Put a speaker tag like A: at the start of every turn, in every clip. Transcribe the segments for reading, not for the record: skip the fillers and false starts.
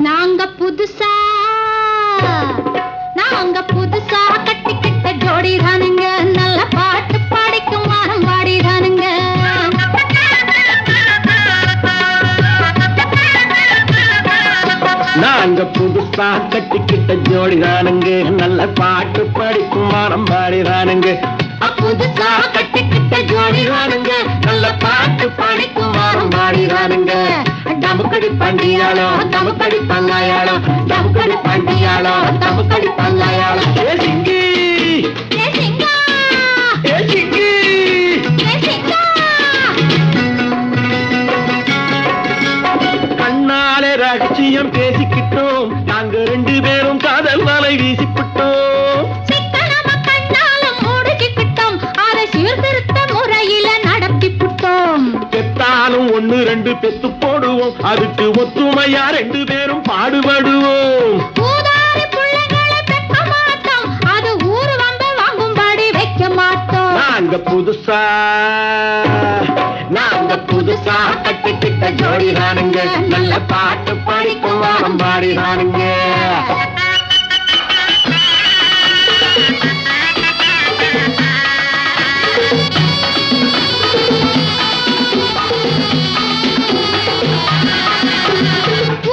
A: நாங்க புதுசா கட்டிக்கிட்ட ஜோடி தானுங்க, நல்ல பாட்டு பாடிக்கும் வாரம் பாடி தானுங்க.
B: நாங்க புதுசா கட்டிக்கிட்ட ஜோடி தானுங்க, நல்ல பாட்டு படிக்கும் வாரம் பாடி தானுங்க.
A: புதுசா கட்டிக்கிட்ட ஜோடி தானுங்க, நல்ல பாட்டு பாடிக்கும் வாரம் பாடி தானுங்க. டமுக்கடி பண்டியாளோ டமுக்கடி பங்காயாளோ, டமுக்கடி பண்டியாளோ டமுக்கடி பங்காயாளோ.
B: ஏ சிங்கி
A: ஏ சிங்கா
B: ஏ சிங்கி
A: ஏ சிங்கா.
B: கண்ணாலே ரகசியம் பேசிக்கிட்டோம், நாங்க 2 பேரும் காதல் வலை வீசிப்பிட்டோம்.
A: சிக்கனமா கண்ணால மூடிக்கிட்டோம், அதை சீர்திருத்த முறையில நடத்திப்புட்டோம்.
B: பெத்தாலும் 1 2 பெத்து போடுவோம், அதுக்கு ஒத்துமையா 2 பேரும் பாடுபடுவோம்.
A: ஊதாரி புள்ளைகளை பெக்க மாட்டோம், அது ஊரு வந்த வாங்கும்படி வைக்க மாட்டோம்.
B: நாங்க புதுசா கட்டிக்கிட்ட ஜோடி தானுங்க, நல்ல பாட்டு படிக்கும் வாரம் பாடி தானுங்க.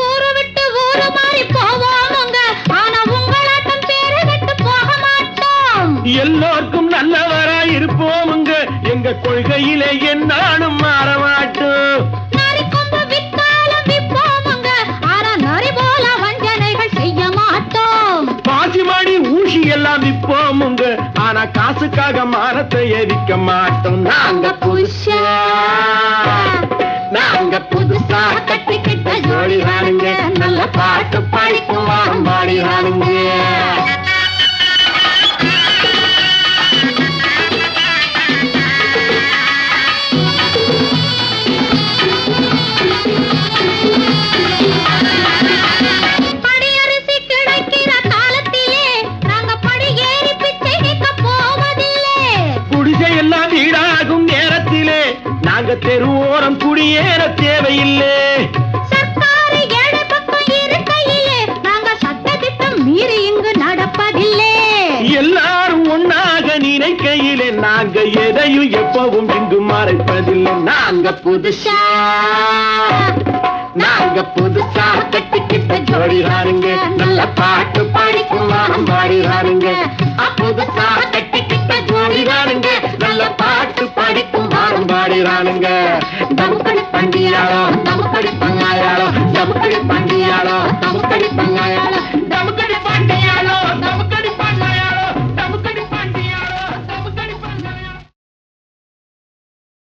A: ஊரு விட்டு ஊரு மாறி போவோமுங்க, ஆனா உங்களாட்டம் பேரு விட்டு போக மாட்டோம்.
B: எல்லோருக்கும் நல்லவரா இருப்போமுங்க, எங்க கொள்கையிலே என்னாலும் மாற மாட்டோம்.
A: நரி கொம்பு வித்தாலும் விப்போமுங்க, ஆனா நரி போல வஞ்சனைகள் செய்ய மாட்டோம்.
B: பாசிமாடி ஊசி எல்லாம் விற்போமுங்க, ஆனா காசுக்காக மானத்தை எரிக்க மாட்டோம். நாங்க புதுசா கட்டிக்கிட்ட ஜோடி தானுங்க, நல்ல பாட்டு படிக்கும் வாரம் பாடி தானுங்க.
A: படியரிசி கிடைக்கிற காலத்திலே நாங்க படி ஏறி பிச்சை கேட்க போவதில்லை.
B: குடிசை எல்லாம் வீடாகும் நேரத்திலே நாங்க தெருவோரம் குடியேற தேவையில்லை.
A: சர்க்காரு ஏழை பக்கம் இருக்கையிலே நாங்க சட்டத்திட்டம் மீறி இங்கு நடப்பதில்லை.
B: எல்லாரும் ஒன்னாக நினைக்கையிலே நாங்க எதையும் எப்பவும் இங்கு மறைப்பதில்லை. நாங்க புதுசா கட்டிக்கிட்ட ஜோடி தானுங்க, நல்ல பாட்டு படிக்கும் வாரம் பாடி தானுங்க. புதுசா கட்டிக்கிட்ட ஜோடி தானுங்க, நல்ல பாட்டு படிக்கும் வாரம் பாடி தானுங்க. டமுக்கடி பண்டியாளோ டமுக்கடி பங்காயாளோ, டமுக்கடி பண்டியாளோ டமுக்கடி பங்காயாளோ.